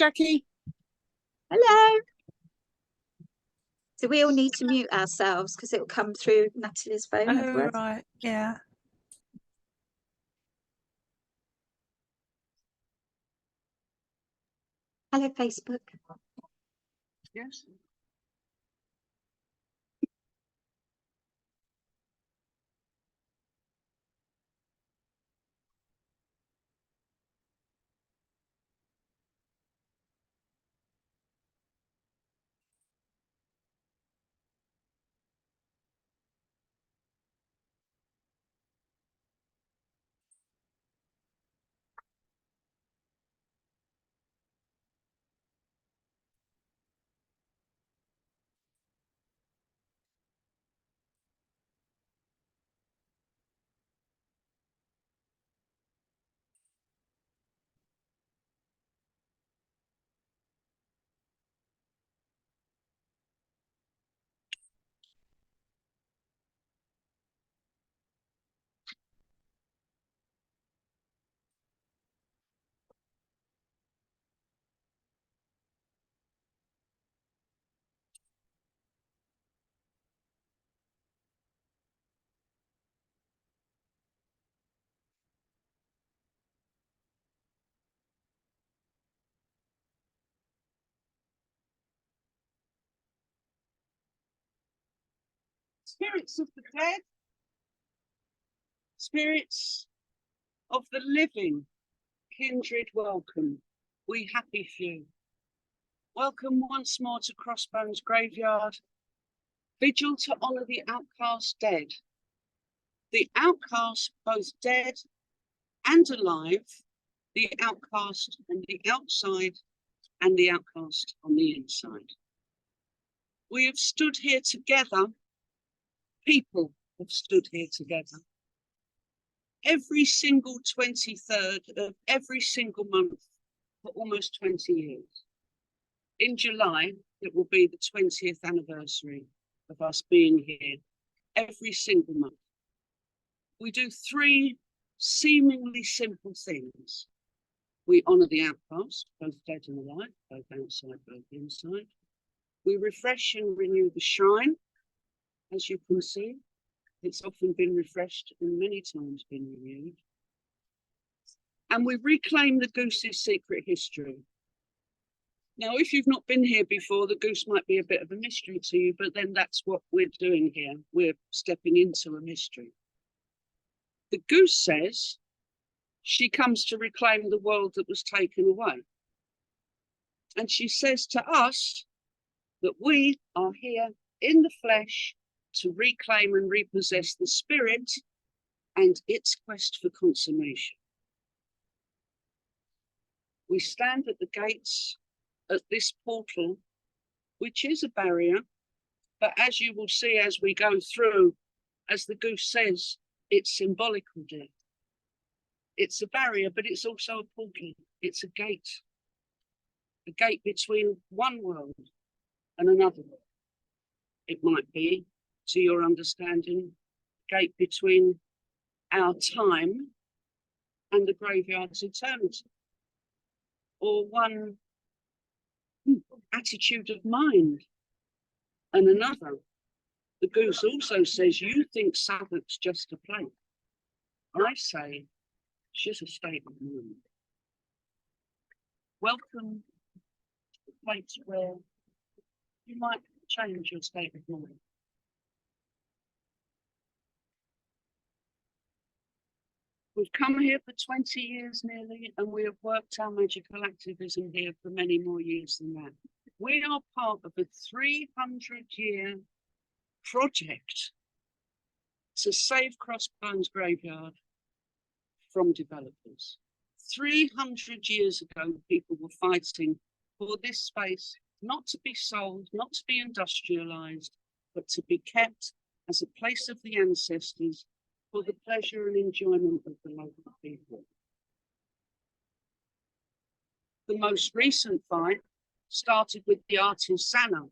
Jackie. Hello. So we all need to mute ourselves because it will come through Natalie's phone. Oh, right, yeah. Hello, Facebook. Yes. Spirits of the dead, spirits of the living, kindred welcome, we happy few. Welcome once more to Crossbones graveyard, vigil to honour the outcast dead. The outcast both dead and alive, the outcast on the outside and the outcast on the inside. We have stood here together, people have stood here together. Every single 23rd of every single month for almost 20 years. In July, it will be the 20th anniversary of us being here every single month. We do three seemingly simple things. We honour the outcast, both dead and alive, both outside, both inside. We refresh and renew the shrine, as you can see. It's often been refreshed and many times been renewed. And we reclaim the goose's secret history. Now, if you've not been here before, the goose might be a bit of a mystery to you, but then that's what we're doing here. We're stepping into a mystery. The goose says she comes to reclaim the world that was taken away. And she says to us that we are here in the flesh to reclaim and repossess the spirit and its quest for consummation. We stand at the gates at this portal, which is a barrier, but as you will see as we go through, as the goose says, it's symbolical, dear. It's a barrier, but it's also a portal. It's a gate between one world and another world. It might be, to your understanding, gate between our time and the graveyard's eternity, or one attitude of mind and another. The goose also says, you think Southwark's just a place. I say, she's a state of mind. Welcome to the place where you might change your state of mind. We've come here for 20 years nearly, and we have worked our magical activism here for many more years than that. We are part of a 300-year project to save Crossbones graveyard from developers. 300 years ago, people were fighting for this space not to be sold, not to be industrialized, but to be kept as a place of the ancestors for the pleasure and enjoyment of the local people. The most recent fight started with the artist Sana,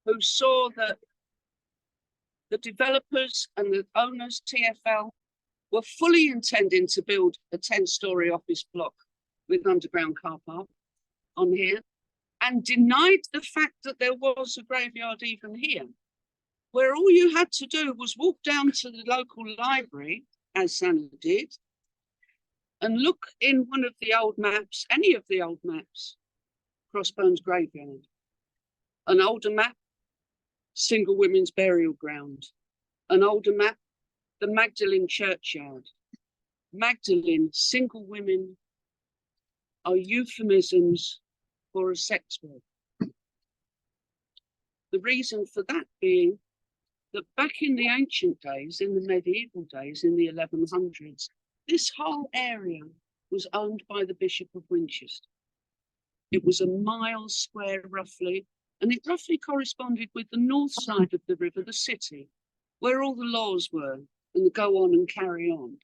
who saw that the developers and the owners, TfL, were fully intending to build a 10-storey office block with underground car park. on here and denied the fact that there was a graveyard even here, where all you had to do was walk down to the local library, as Santa did, and look in one of the old maps, any of the old maps, Crossbones graveyard. An older map, single women's burial ground. An older map, the Magdalene churchyard. Magdalene, single women are euphemisms for a sex work. The reason for that being that back in the ancient days, in the medieval days, in the 1100s, this whole area was owned by the Bishop of Winchester. It was a mile square roughly, and it roughly corresponded with the north side of the river, the city, where all the laws were, and the go on and carry on.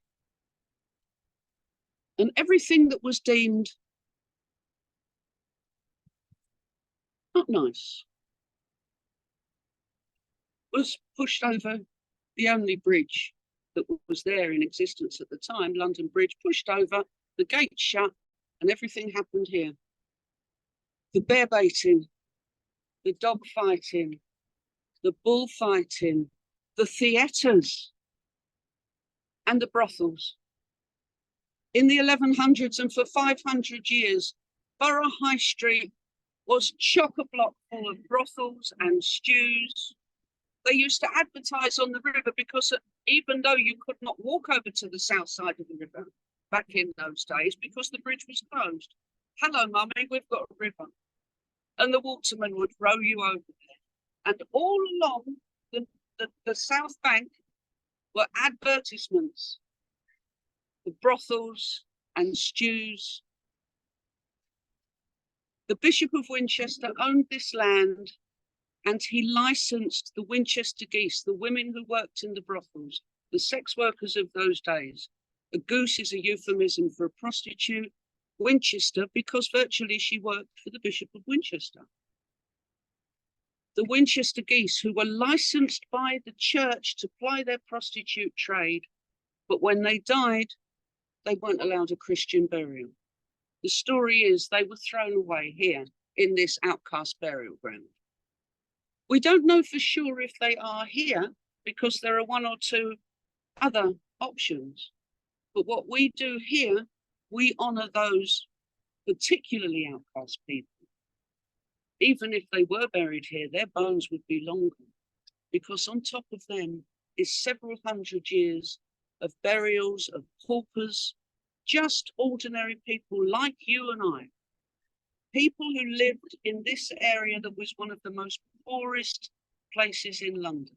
And everything that was deemed not nice was pushed over the only bridge that was there in existence at the time, London Bridge, pushed over, the gates shut, and everything happened here. The bear baiting, the dog fighting, the bullfighting, the theatres, and the brothels. In the 1100s and for 500 years, Borough High Street was chock-a-block full of brothels and stews. They used to advertise on the river because even though you could not walk over to the south side of the river back in those days because the bridge was closed. Hello, mummy, we've got a river. And the waterman would row you over there. And all along the south bank were advertisements for brothels and stews. The Bishop of Winchester owned this land, and he licensed the Winchester geese, the women who worked in the brothels, the sex workers of those days. A goose is a euphemism for a prostitute. Winchester, because virtually she worked for the Bishop of Winchester. The Winchester geese, who were licensed by the church to ply their prostitute trade, but when they died, they weren't allowed a Christian burial. The story is they were thrown away here in this outcast burial ground. We don't know for sure if they are here because there are one or two other options. But what we do here, we honour those particularly outcast people. Even if they were buried here, their bones would be longer because on top of them is several hundred years of burials of paupers, just ordinary people like you and I. People who lived in this area that was one of the most poorest places in London.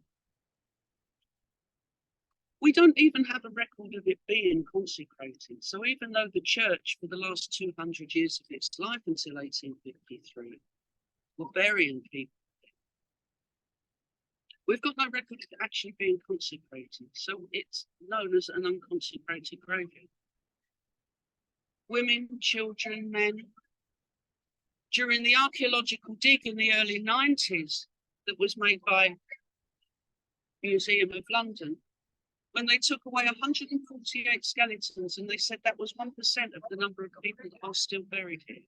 We don't even have a record of it being consecrated. So even though the church for the last 200 years of its life until 1853 were burying people, we've got no record of it actually being consecrated. So it's known as an unconsecrated graveyard. Women, children, men. During the archaeological dig in the early 90s that was made by Museum of London, when they took away 148 skeletons and they said that was 1% of the number of people that are still buried here.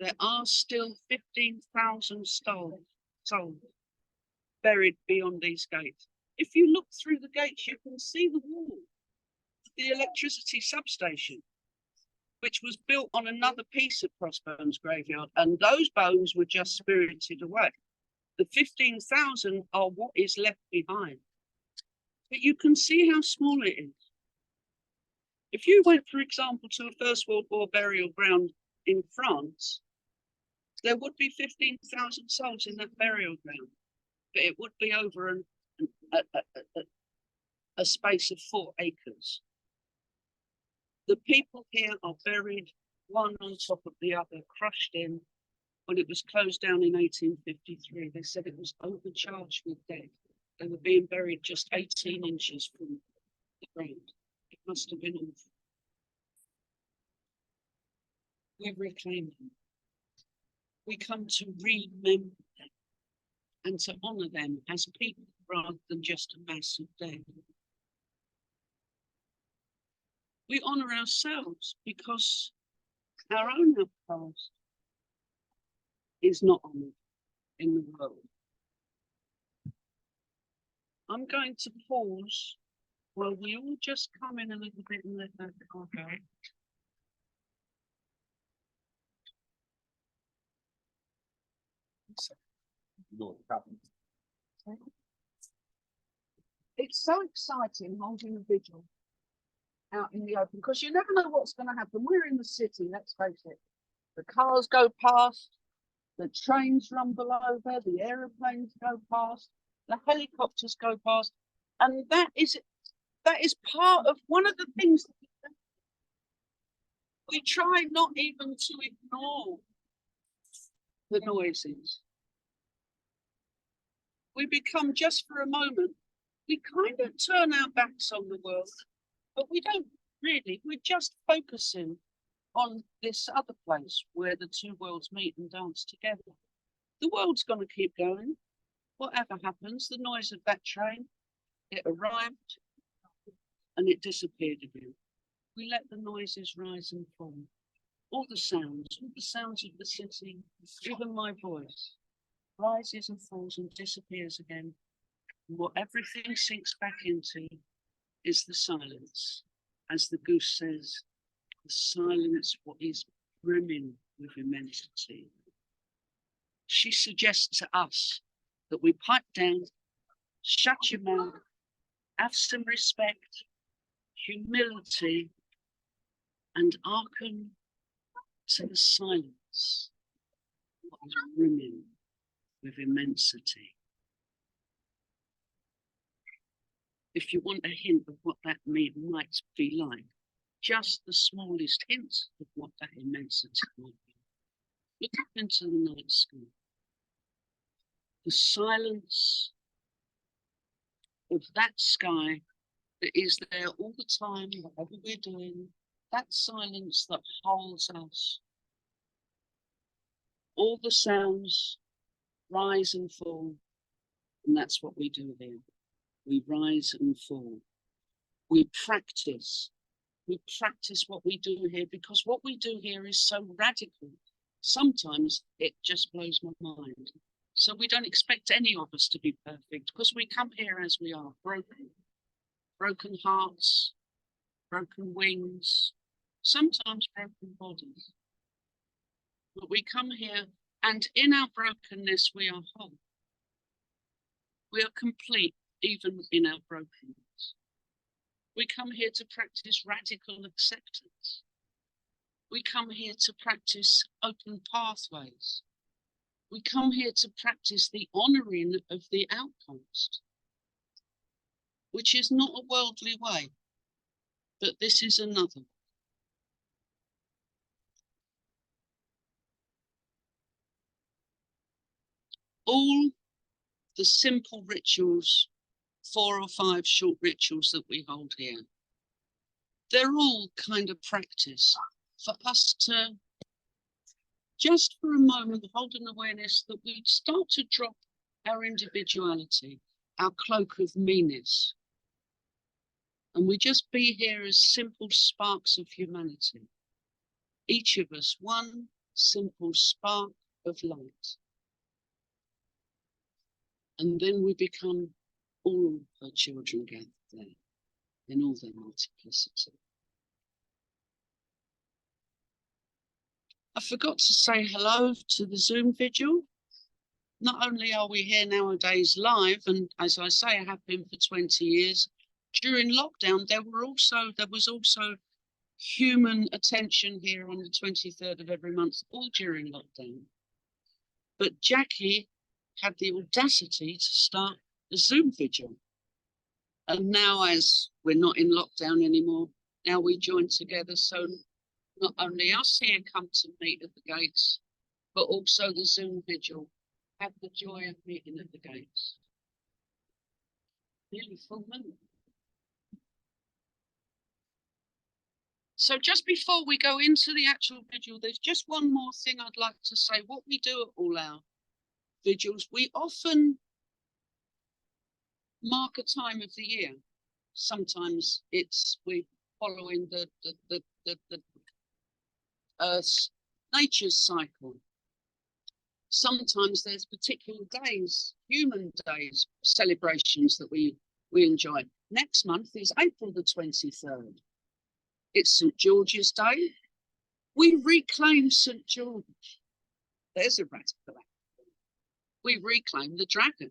There are still 15,000 souls buried beyond these gates. If you look through the gates, you can see the wall, the electricity substation, which was built on another piece of Crossbones graveyard, and those bones were just spirited away. The 15,000 are what is left behind. But you can see how small it is. If you went, for example, to a First World War burial ground in France, there would be 15,000 souls in that burial ground, but it would be over a space of 4 acres. The people here are buried one on top of the other, crushed in. When it was closed down in 1853, they said it was overcharged with dead. They were being buried just 18 inches from the ground. It must have been awful. We reclaim them. We come to remember them and to honour them as people rather than just a mass of dead. We honour ourselves because our own past is not honoured in the world. I'm going to pause while we all just come in a little bit and let that car go. It's so exciting holding a vigil out in the open because you never know what's going to happen. We're in the city, let's face it. The cars go past, the trains rumble over, the aeroplanes go past, the helicopters go past, and that is part of one of the things that we try not even to ignore the noises. We become, just for a moment, we kind of turn our backs on the world, but we don't really, we're just focusing on this other place where the two worlds meet and dance together. The world's going to keep going. Whatever happens, the noise of that train, it arrived and it disappeared again. We let the noises rise and fall. All the sounds of the city, even my voice, rises and falls and disappears again. And what everything sinks back into is the silence. As the goose says, the silence what is brimming with immensity. She suggests to us that we pipe down, shut your mouth, have some respect, humility, and hearken to the silence what is brimming with immensity. If you want a hint of what that might be like, just the smallest hint of what that immensity might be, look up into the night sky. The silence of that sky that is there all the time, whatever we're doing, that silence that holds us. All the sounds rise and fall, and that's what we do here. We rise and fall. We practice what we do here, because what we do here is so radical. Sometimes it just blows my mind. So we don't expect any of us to be perfect, because we come here as we are, broken hearts, broken wings, sometimes broken bodies. But we come here, and in our brokenness, we are whole. We are complete, even in our brokenness. We come here to practice radical acceptance. We come here to practice open pathways. We come here to practice the honouring of the outcast, which is not a worldly way, but this is another. All the simple rituals, 4 or 5 short rituals that we hold here, they're all kind of practice for us to, just for a moment, hold an awareness that we start to drop our individuality, our cloak of meanness, and we just be here as simple sparks of humanity. Each of us, one simple spark of light. And then we become all her children gathered there in all their multiplicity. I forgot to say hello to the Zoom vigil. Not only are we here nowadays live, and as I say, I have been for 20 years, during lockdown, there was also human attention here on the 23rd of every month, all during lockdown. But Jackie had the audacity to start the Zoom vigil. And now, as we're not in lockdown anymore, now we join together. So not only us here come to meet at the gates, but also the Zoom vigil have the joy of meeting at the gates. Nearly full moon. So just before we go into the actual vigil, there's just one more thing I'd like to say. What we do at all our vigils, we often mark a time of the year. Sometimes we're following the Earth's nature's cycle. Sometimes there's particular days, human days, celebrations that we enjoy. Next month is April the 23rd. It's St. George's Day. We reclaim St. George. There's a radical act. We reclaim the dragon.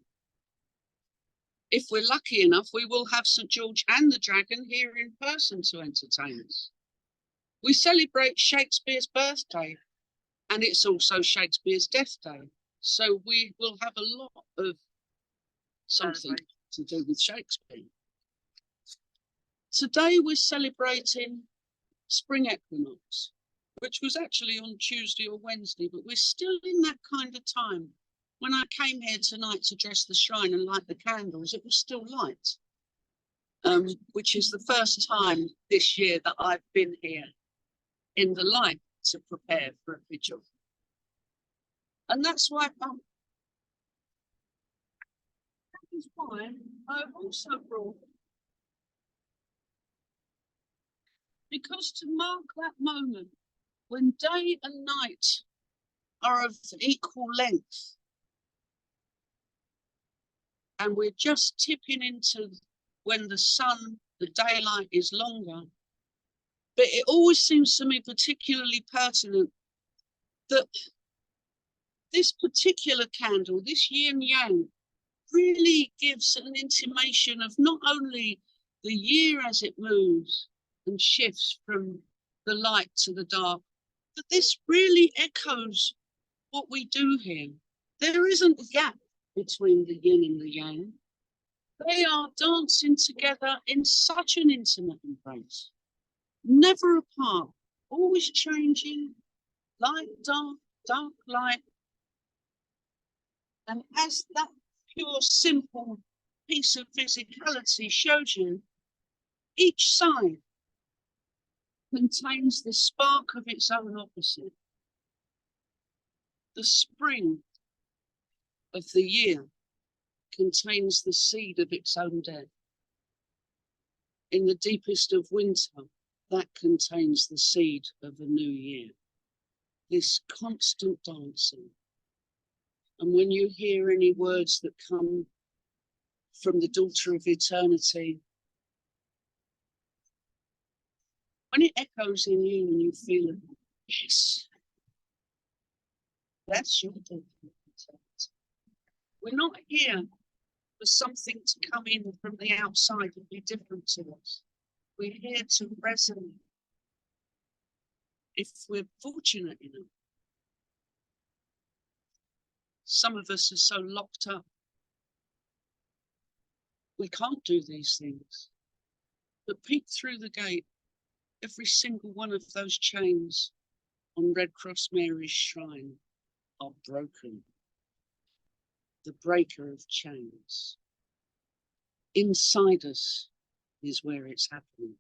If we're lucky enough, we will have St. George and the dragon here in person to entertain us. We celebrate Shakespeare's birthday, and it's also Shakespeare's death day. So we will have a lot of something to do with Shakespeare. Today we're celebrating spring equinox, which was actually on Tuesday or Wednesday, but we're still in that kind of time. When I came here tonight to dress the shrine and light the candles, it was still light, which is the first time this year that I've been here in the light to prepare for a vigil. And that's why I've also brought, because to mark that moment when day and night are of equal length, and we're just tipping into when the daylight is longer. But it always seems to me particularly pertinent that this particular candle, this yin yang, really gives an intimation of not only the year as it moves and shifts from the light to the dark, but this really echoes what we do here. There isn't a gap between the yin and the yang. They are dancing together in such an intimate embrace, never apart, always changing, light, dark, dark, light. And as that pure, simple piece of physicality shows you, each side contains the spark of its own opposite. The spring of the year contains the seed of its own death. In the deepest of winter, that contains the seed of a new year. This constant dancing. And when you hear any words that come from the daughter of eternity, when it echoes in you and you feel it, yes, that's your daughter of eternity. We're not here for something to come in from the outside and be different to us. We're here to resonate. If we're fortunate enough, some of us are so locked up, we can't do these things. But peek through the gate, every single one of those chains on Red Cross Mary's shrine are broken. The breaker of chains. Inside us is where it's happening.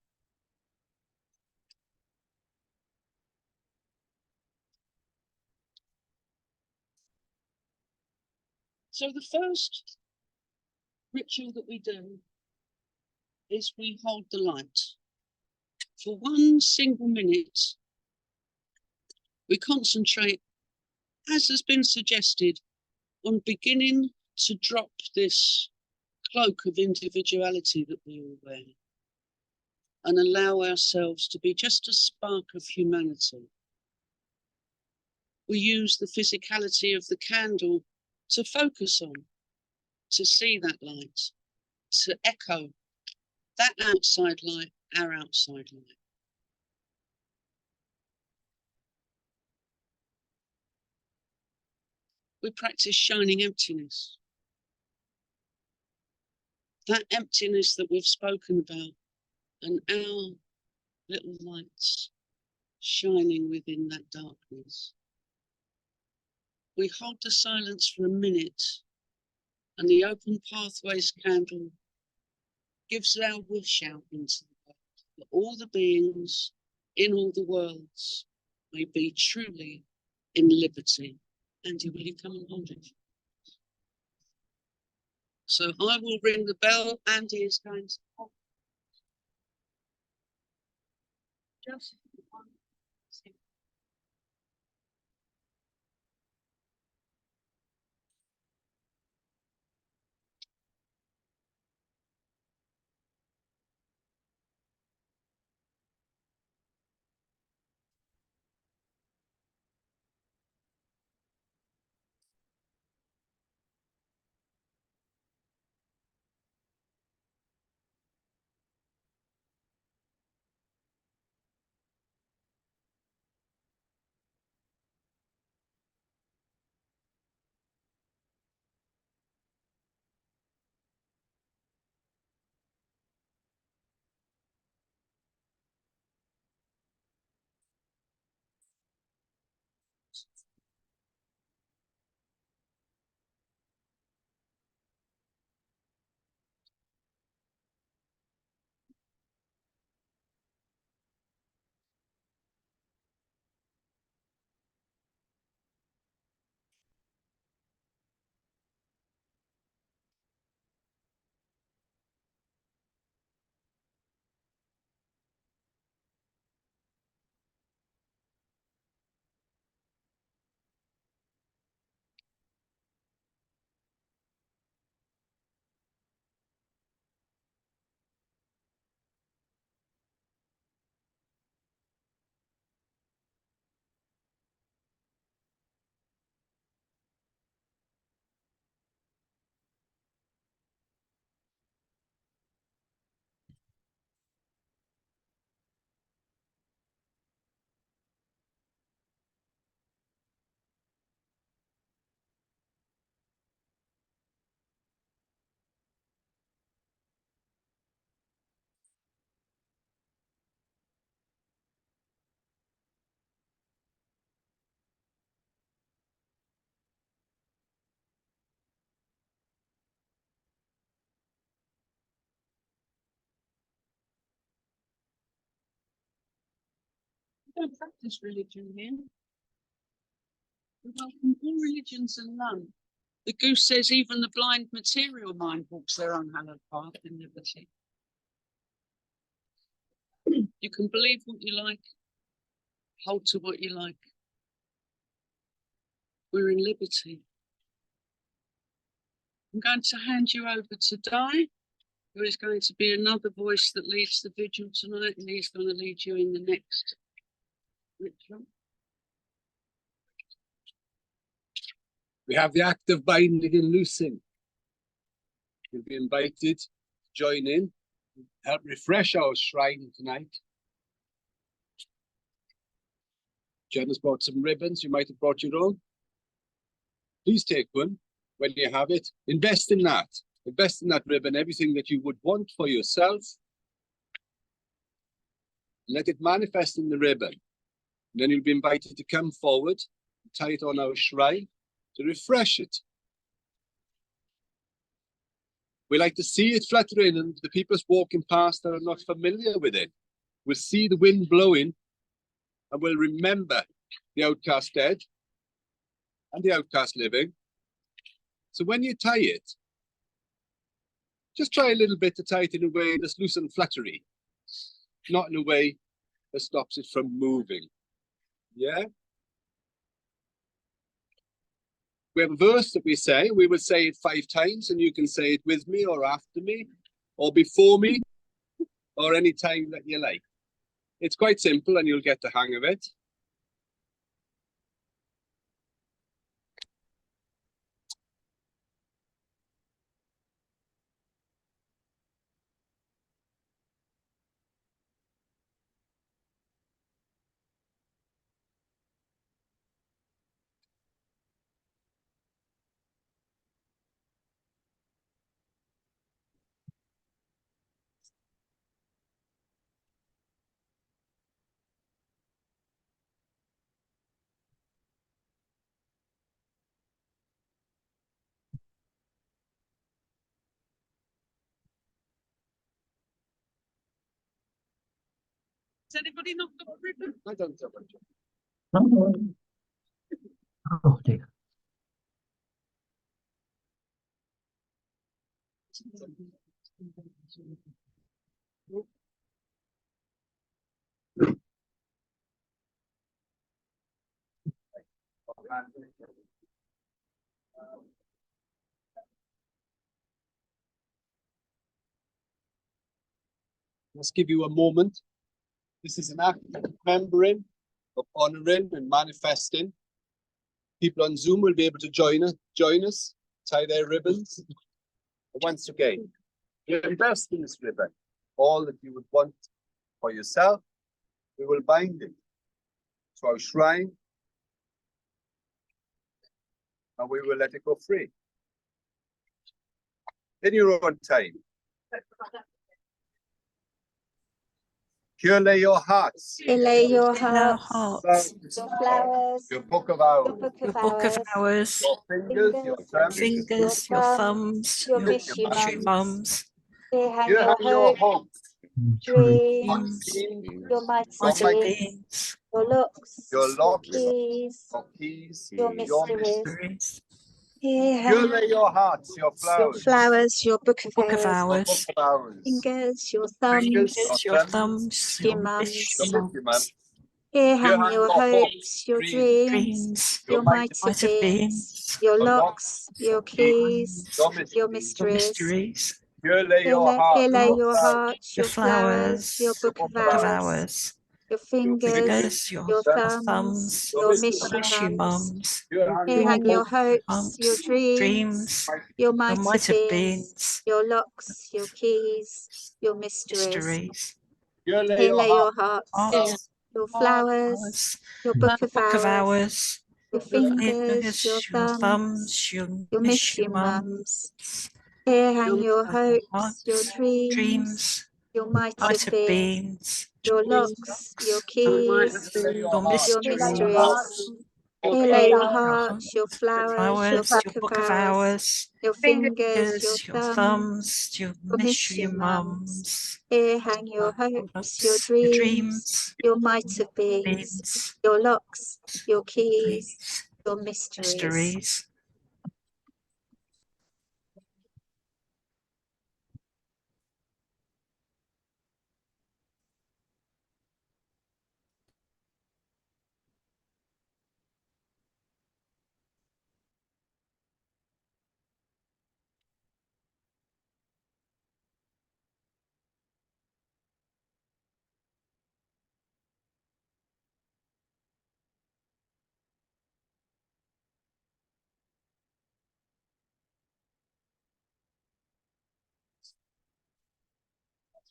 So the first ritual that we do is we hold the light. For 1 single minute, we concentrate, as has been suggested, on beginning to drop this cloak of individuality that we all wear and allow ourselves to be just a spark of humanity. We use the physicality of the candle to focus on, to see that light, to echo that outside light, our outside light. We practice shining emptiness. That emptiness that we've spoken about, and our little lights shining within that darkness. We hold the silence for a minute, and the open pathways candle gives our wish out into the world, that all the beings in all the worlds may be truly in liberty. Andy, will you come and hold it? So I will ring the bell. Andy is going to hold. Just one second. don't practice religion here. We welcome all religions and none. The goose says even the blind material mind walks their own hallowed path in liberty. You can believe what you like, hold to what you like. We're in liberty. I'm going to hand you over to Di, who is going to be another voice that leads the vigil tonight, and he's going to lead you in the next ritual. We have the act of binding and loosing. You'll be invited to join in, help refresh our shrine tonight. Jen has brought some ribbons. You might have brought your own. Please take one when you have it. Invest in that. Invest in that ribbon, everything that you would want for yourself. Let it manifest in the ribbon. And then you'll be invited to come forward, tie it on our shrine to refresh it. We like to see it fluttering, and the people walking past that are not familiar with it will see the wind blowing and will remember the outcast dead and the outcast living. So when you tie it, just try a little bit to tie it in a way that's loose and fluttery, not in a way that stops it from moving. Yeah? We have a verse that we say. We will say it 5 times, and you can say it with me or after me or before me or any time that you like. It's quite simple and you'll get the hang of it. Has anybody not got a ribbon? I don't know. Oh dear. Let's give you a moment. This is an act of remembering, of honouring and manifesting. People on Zoom will be able to join us, tie their ribbons. But once again, you invest in this ribbon. All that you would want for yourself, we will bind it to our shrine, and we will let it go free. In your own time. Here lay your hearts. Here lay your In our hearts, hearts, your flowers, Your book of your hours. book your of book of hours, hours, Your fingers, your thumbs. fingers, your thumbs, your your mishy mishy mums. mums, Here hang Here your have your hopes, hopes. dreams, dreams, your mighty mighty beings, beings, your looks, Your locks, keys, your keys, your your mysteries. mysteries, Here Here hang lay your hearts, your your flowers. flowers, your book of book of hours, Your book hours, of hours. fingers, your Fingers, thumbs, your thumbs, your your mums. mishy your misty mums, Here Here hang hang your your hopes, hopes, your dreams, dreams, dreams, your mighty mighty beings, beings, your your locks, your keys, your your mysteries. your mysteries. mysteries, Here lay Here your lay, hearts, here lay your your flowers. hearts, your your flowers, your flowers, book Your of book of hours, hours, your Your fingers, fingers, your thumbs, thumbs, thumbs, your your mishy mishy mums. mums, Here hang Here your hang your hopes, hopes, your humps, dreams, dreams, your your mighty mighty beings, beings, your locks, your keys, your mysteries. mysteries, Here lay Here your lay your hearts, hearts, your flowers, hours, your book of book of hours, hours, your fingers, your your thumbs, thumbs, your your mishy mishy mums, mums. Here hang your hopes, hearts, your dreams, dreams, your mighty mighty beings, beings, your locks, your I might keys, have been your your mysteries, mysteries. Your Lady of Hearts, your flowers, your Flowers, your book of hours, your fingers, your your thumbs, thumbs, your your mystery mystery mums. mums, Here hang your hopes, your dreams, your might have beens, beans, your locks, your keys, keys, your mysteries. mysteries.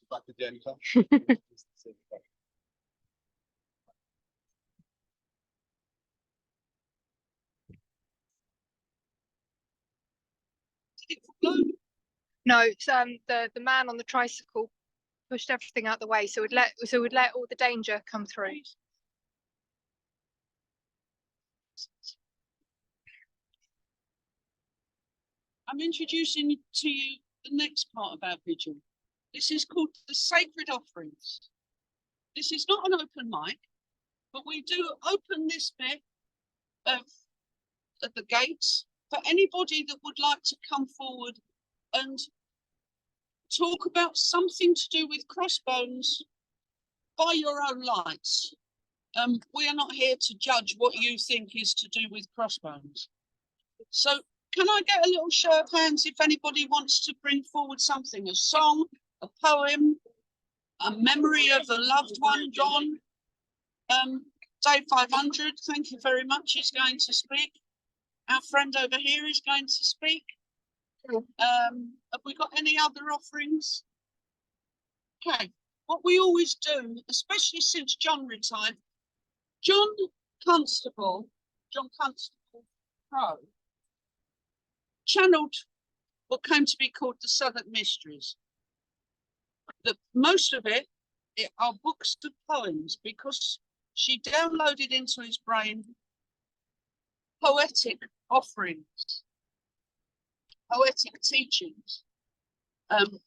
Back to Jennifer. No, it's, the man on the tricycle pushed everything out the way, so we'd let all the danger come through. I'm introducing to you the next part about Vigil. This is called the Sacred Offerings. This is not an open mic, but we do open this bit of at the gates for anybody that would like to come forward and talk about something to do with Crossbones by your own lights. We are not here to judge what you think is to do with Crossbones. So can I get a little show of hands if anybody wants to bring forward something, a song, a poem, a memory of a loved one gone? Dave 500, thank you very much, is going to speak. Our friend over here is going to speak. Have we got any other offerings? Okay, what we always do, especially since John retired, John Constable Pro, channeled what came to be called the Southwark Mysteries. Most of it are books of poems, because she downloaded into his brain poetic offerings, poetic teachings.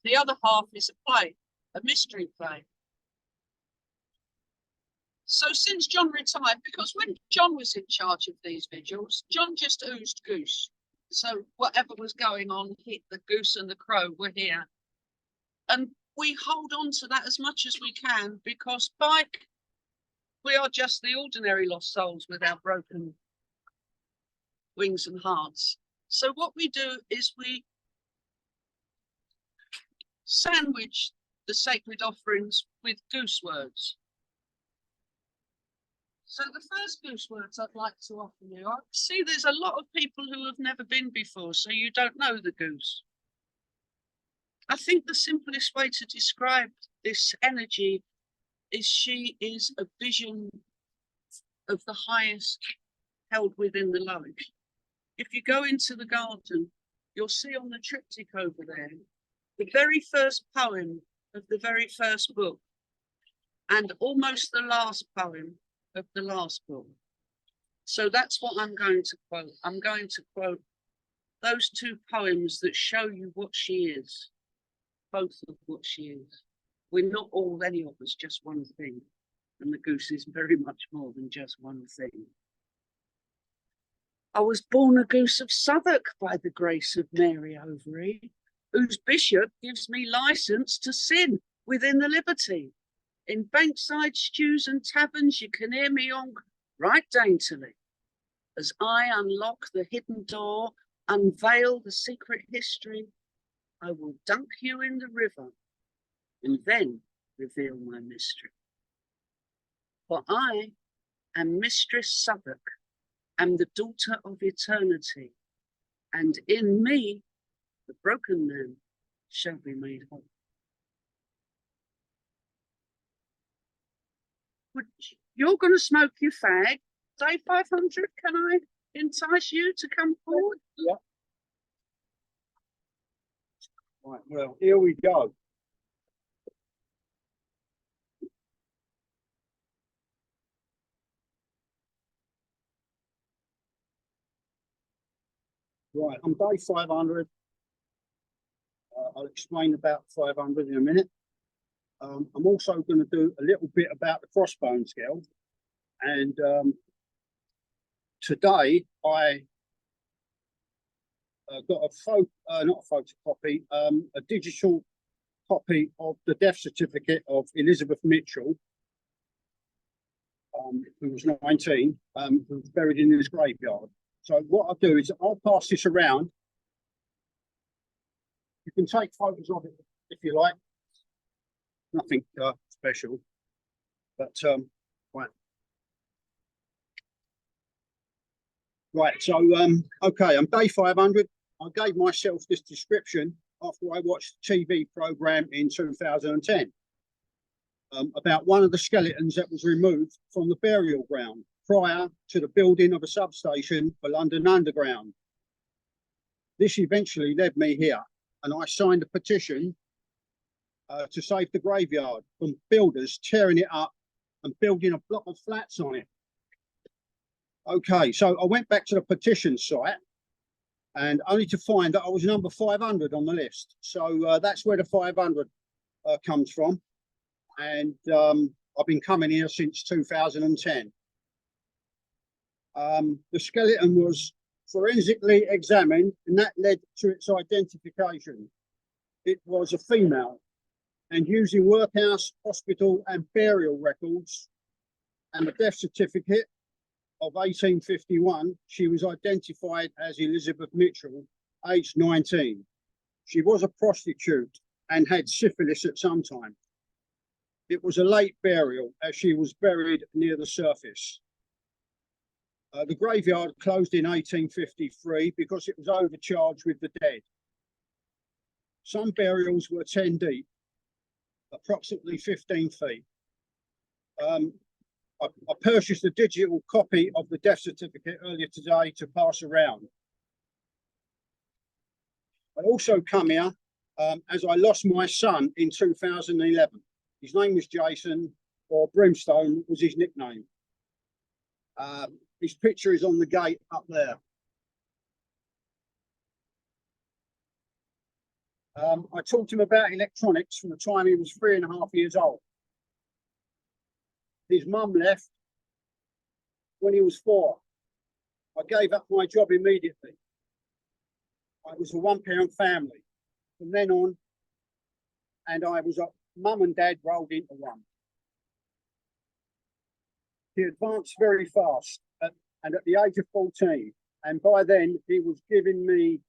The other half is a play, a mystery play. So since John retired, because when John was in charge of these vigils, John just oozed goose. So whatever was going on, the goose and the crow were here. And we hold on to that as much as we can, because we are just the ordinary lost souls with our broken wings and hearts. So what we do is we sandwich the sacred offerings with goose words. So the first goose words I'd like to offer you, I see there's a lot of people who have never been before, so you don't know the goose. I think the simplest way to describe this energy is she is a vision of the highest held within the lowest. If you go into the garden, you'll see on the triptych over there, the very first poem of the very first book, and almost the last poem of the last book. So that's what I'm going to quote. I'm going to quote those two poems that show you what she is, both of what she is. We're not all, any of us, just one thing, and the goose is very much more than just one thing. I was born a goose of Southwark by the grace of Mary Overy, whose bishop gives me license to sin within the liberty. In bankside stews and taverns, you can hear me on right daintily, as I unlock the hidden door, unveil the secret history. I will dunk you in the river and then reveal my mystery. For I am Mistress Southwark, am the daughter of eternity, and in me the broken man shall be made whole. You're going to smoke your fag. Day 500, can I entice you to come forward? Yeah. Right, well, here we go. Right, I'm day 500. I'll explain about 500 in a minute. I'm also going to do a little bit about the Crossbones Guild. And today I got not a photocopy, a digital copy of the death certificate of Elizabeth Mitchell, who was 19, who was buried in this graveyard. So what I'll do is I'll pass this around. You can take photos of it if you like. Nothing special, but right. Right, so okay, I'm day 500. I gave myself this description after I watched a TV program in 2010 about one of the skeletons that was removed from the burial ground prior to the building of a substation for London Underground. This eventually led me here, and I signed a petition to save the graveyard from builders tearing it up and building a block of flats on it. Okay, so I went back to the petition site and only to find that I was number 500 on the list. So that's where the 500 comes from. And I've been coming here since 2010. The skeleton was forensically examined, and that led to its identification. It was a female, and using workhouse, hospital and burial records and the death certificate of 1851, she was identified as Elizabeth Mitchell, aged 19. She was a prostitute and had syphilis at some time. It was a late burial as she was buried near the surface. The graveyard closed in 1853 because it was overcharged with the dead. Some burials were 10 deep, approximately 15 feet. I purchased a digital copy of the death certificate earlier today to pass around. I also come here as I lost my son in 2011. His name was Jason, or Brimstone was his nickname. His picture is on the gate up there. I taught him about electronics from the time he was 3.5 years old. His mum left when he was 4. I gave up my job immediately. I was a one-parent family. From then on, and I was mum and dad rolled into one. He advanced very fast, and at the age of 14, and by then he was giving me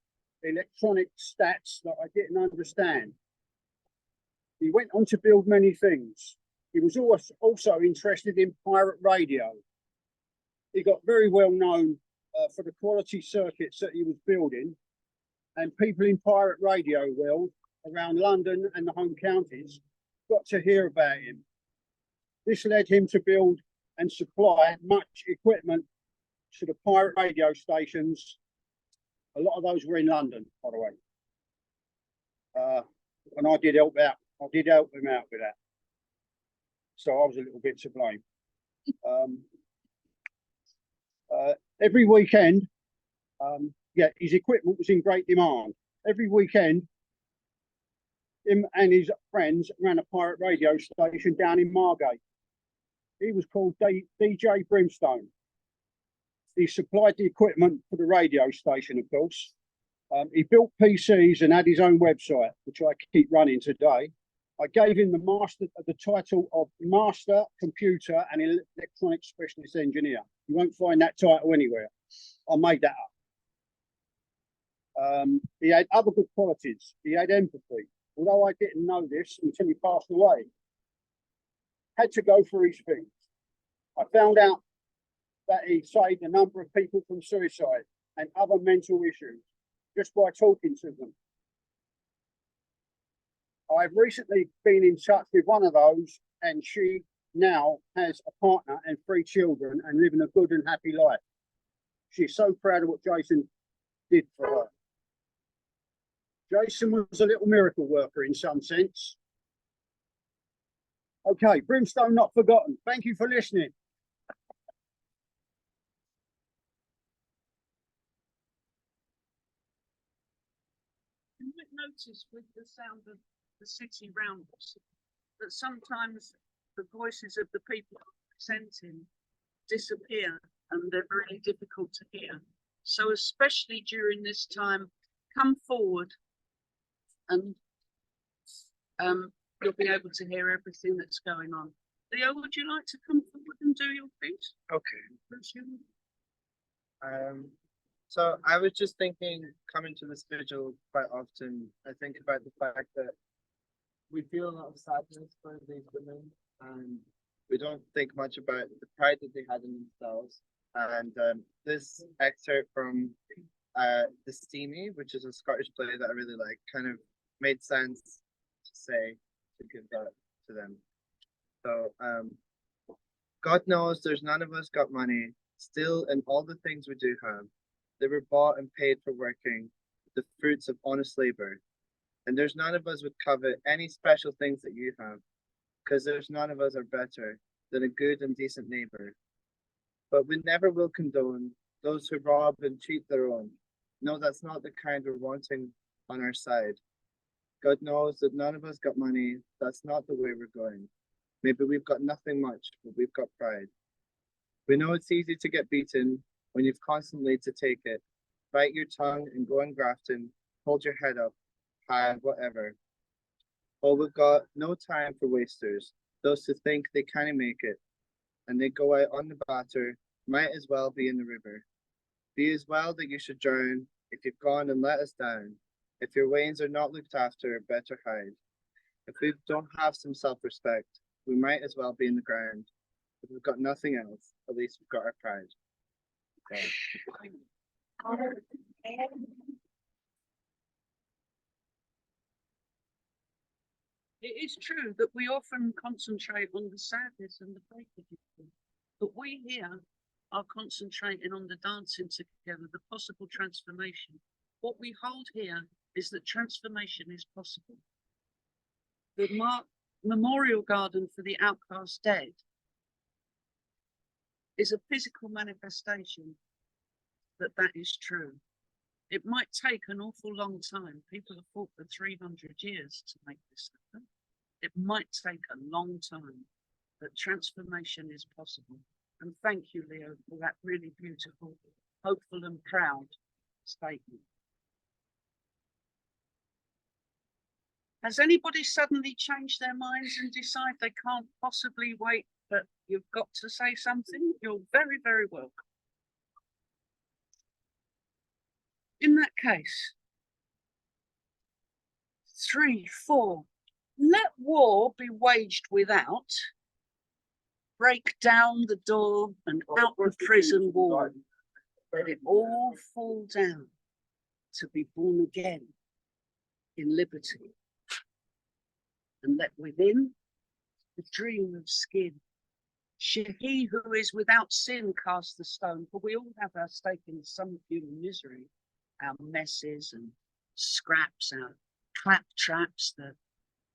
electronic stats that I didn't understand. He went on to build many things. He was also interested in pirate radio. He got very well known for the quality circuits that he was building, and people in pirate radio world around London and the home counties got to hear about him. This led him to build and supply much equipment to the pirate radio stations. A lot of those were in London, by the way. And I did help out. I did help him out with that. So I was a little bit to blame. Every weekend, his equipment was in great demand. Every weekend, him and his friends ran a pirate radio station down in Margate. He was called DJ Brimstone. He supplied the equipment for the radio station, of course. He built PCs and had his own website, which I keep running today. I gave him the title of Master Computer and Electronic Specialist Engineer. You won't find that title anywhere. I made that up. He had other good qualities. He had empathy. Although I didn't know this until he passed away. Had to go through his things. I found out that he saved a number of people from suicide and other mental issues just by talking to them. I've recently been in touch with one of those, and she now has a partner and 3 children and living a good and happy life. She's so proud of what Jason did for her. Jason was a little miracle worker in some sense. Okay, Brimstone not forgotten. Thank you for listening. might notice with the sound of the city round us that sometimes the voices of the people presenting disappear and they're really difficult to hear. So especially during this time, come forward and you'll be able to hear everything that's going on. Leo, would you like to come forward and do your piece? Okay. So I was just thinking, coming to this vigil quite often, I think about the fact that we feel a lot of sadness for these women, and we don't think much about the pride that they had in themselves. And this excerpt from The Steamy, which is a Scottish play that I really like, kind of made sense to say, to give that to them. So, God knows there's none of us got money, still in all the things we do have. They were bought and paid for working, the fruits of honest labor. And there's none of us would covet any special things that you have, because there's none of us are better than a good and decent neighbor. But we never will condone those who rob and cheat their own. No, that's not the kind we're wanting on our side. God knows that none of us got money. That's not the way we're going. Maybe we've got nothing much, but we've got pride. We know it's easy to get beaten when you've constantly to take it. Bite your tongue and go on grafting. Hold your head up, high, whatever. Oh, we've got no time for wasters, those who think they can't make it, and they go out on the batter, might as well be in the river. Be as well that you should drown if you've gone and let us down. If your wains are not looked after, better hide. If we don't have some self-respect, we might as well be in the ground. If we've got nothing else, at least we've got our pride. It is true that we often concentrate on the sadness and the breakage, but we here are concentrating on the dancing together, the possible transformation. What we hold here is that transformation is possible. The memorial garden for the outcast dead is a physical manifestation that that is true. It might take an awful long time. People have fought for 300 years to make this happen. It might take a long time, but transformation is possible. And thank you, Leo, for that really beautiful, hopeful and proud statement. Has anybody suddenly changed their minds and decide they can't possibly wait, but you've got to say something? You're very, very welcome. In that case, 3, 4, let war be waged without, break down the door and out the prison wall, let it all fall down to be born again in liberty. And let within the dream of skin, should he who is without sin cast the stone, for we all have our stake in some human misery, our messes and scraps, our claptraps, the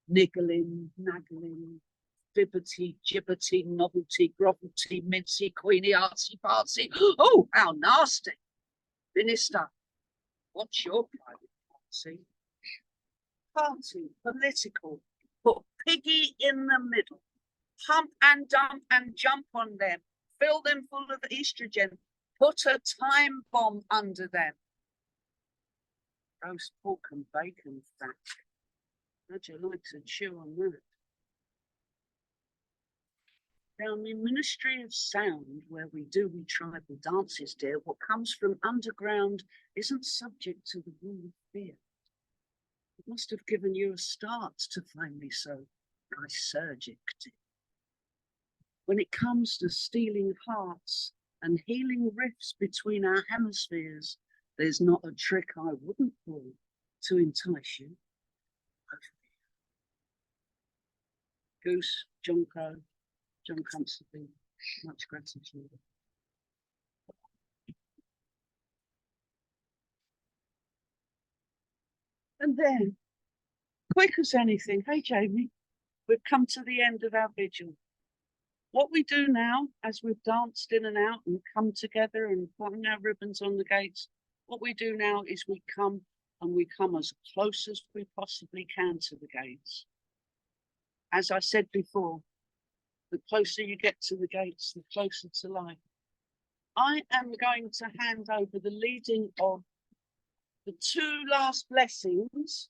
niggling, naggling, bibbity, gibbety, novelty, grovelty, mincy, queenie, artsy, fartsy. Oh, how nasty. Minister, what's your private policy? Party, political, put piggy in the middle, pump and dump and jump on them, fill them full of estrogen, put a time bomb under them. Roast pork and bacon fat. How'd you like to chew on that? Down the Ministry of Sound, where we tribal dances, dear, what comes from underground isn't subject to the rule of fear. It must have given you a start to find me so lysergic, dear. When it comes to stealing hearts and healing rifts between our hemispheres, there's not a trick I wouldn't pull to entice you. Goose, Junko, John Constantine, much gratitude. And then, quick as anything, hey Jamie, we've come to the end of our vigil. What we do now, as we've danced in and out and come together and hung our ribbons on the gates, what we do now is we come and we come as close as we possibly can to the gates. As I said before, the closer you get to the gates, the closer to life. I am going to hand over the leading of the 2 last blessings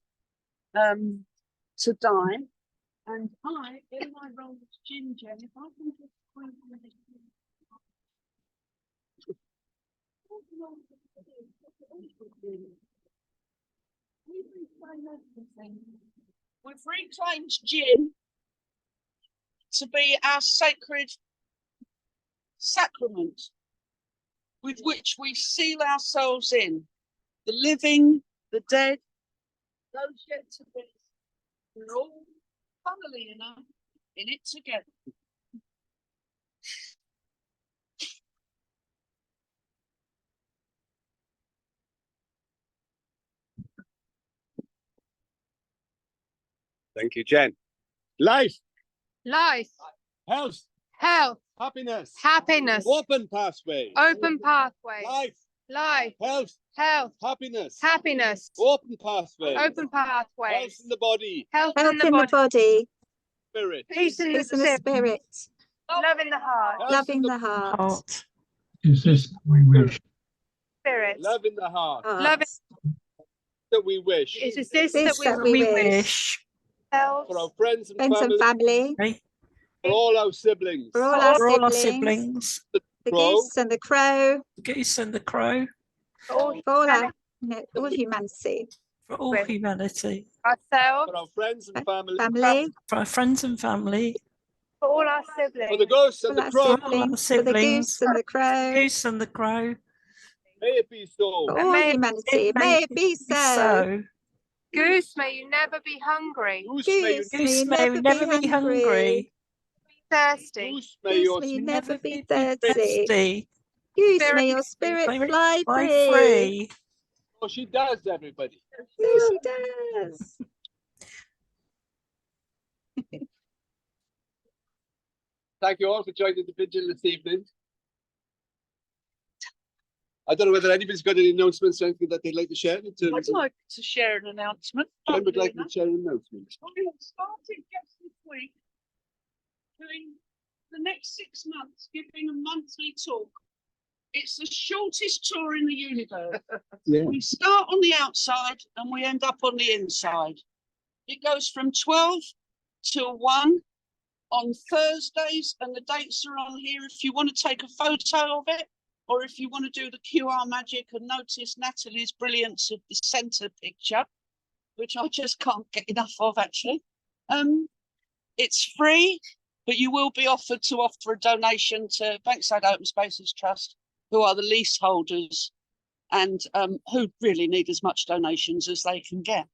to Di. And I, in my role as Ginger, if I can just find we've reclaimed Jim to be our sacred sacrament with which we seal ourselves in. The living, the dead, those yet to be. We're all, funnily enough, in it together. Thank you, Jen. Life, Life, health, health, happiness, happiness, open pathway. open pathways. Life, Life, health, health, happiness, happiness, open pathway. open Health pathways. in the body, Health Health in the in the body, body, spirit. peace in the peace in the spirit, spirit, love in the heart, Health love in in the the heart, Heart. Is this we wish? spirit. love in the heart Love heart. that we wish It is this This that that we we We wish. wish. ourselves, for our friends and Friends and family, family, for all our siblings, for all our For all our siblings, siblings, the Crow, goose and the crow, the goose and the crow, for all for all our, humanity, all humanity, for all With- humanity, ourselves, for our friends and family, family, for our friends and family, for all our for the siblings, ghosts for and the our crow. siblings, for the goose and the crow, goose and the crow. May it be so. for And all may it humanity. May it be so. So, Goose, may you never be hungry, Goose, may you Goose, may goose you may never never be be hungry. hungry. thirsty, Goose, may your Goose, may you Never never be be thirsty. thirsty. Goose, Spirit may your spirit Spirit fly fly free. free. oh, she does, everybody. Yes, she does. Thank you all for joining the vigil this evening. I don't know whether anybody's got any announcements or anything that they'd like to share in I'd terms of. like to share an announcement. I would like Enough. to share an announcement. We have started just this week doing the next 6 months, giving a monthly talk. It's the shortest tour in the universe. Yeah. We start on the outside and we end up on the inside. It goes from 12 till 1 on Thursdays, and the dates are on here if you want to take a photo of it, or if you want to do the QR magic and notice Natalie's brilliance of the centre picture, which I just can't get enough of, actually. It's free, but you will be offered to offer a donation to Bankside Open Spaces Trust, who are the leaseholders and who really need as much donations as they can get.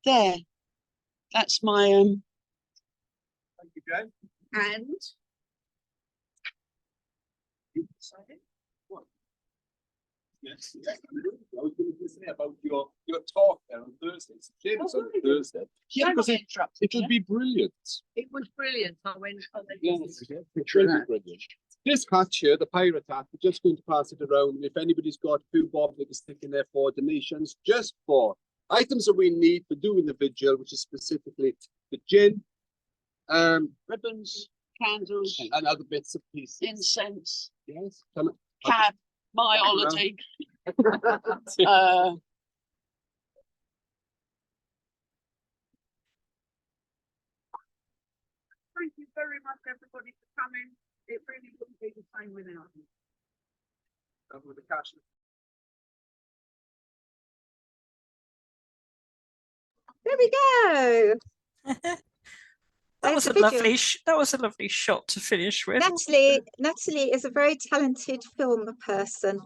There, that's my Thank you, Jen. and What? Yes. I was going to say about your talk there on Thursday. It's famous on Thursday. Yeah, because it'll be brilliant. It was brilliant. I went. Yes, it will be brilliant. This patch here, the pirate hat, we're just going to pass it around. And if anybody's got a few bob, they can stick in there for donations, just for items that we need for doing the vigil, which is specifically the gin, Ribbons, candles, and other bits of pieces. incense, Yes. cab, my holiday. Thank you very much, everybody, for coming. It really wouldn't be the same without you. With the cash. There we go. That There's was the a lovely. vigil. That was a lovely shot to finish with. Natalie is a very talented film person.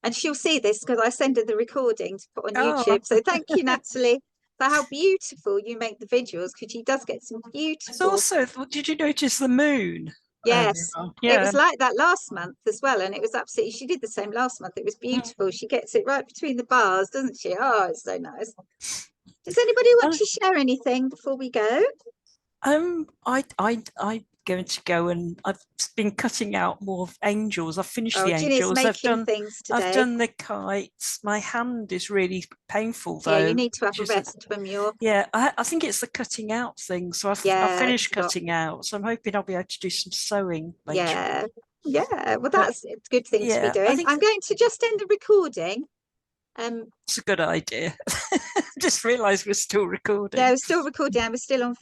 And she'll see this because I send her the recording to put on Oh. YouTube. So thank you, Natalie, for how beautiful you make the videos, because she does get some It's beautiful. also. Did you notice the moon? Yes, Yeah. it was like that last month as well. And it was absolutely, she did the same last month. It was beautiful. She gets it right between the bars, doesn't she? Oh, it's so nice. Does anybody want to share anything before we go? I going to go and I've been cutting out more of angels. I've finished Oh, the Ginny's angels. making things today. I've done the kites. My hand is really painful though. Yeah, you need to have a which is rest from your. Yeah, I think it's the cutting out thing. So I've Yeah, finished it's got- cutting out. So I'm hoping I'll be able to do some sewing later. Yeah, yeah. Well, that's a good thing to yeah, be I doing. think- I'm going to just end the recording. It's a good idea. Just realised we're still recording. Yeah, we're still recording and we're still on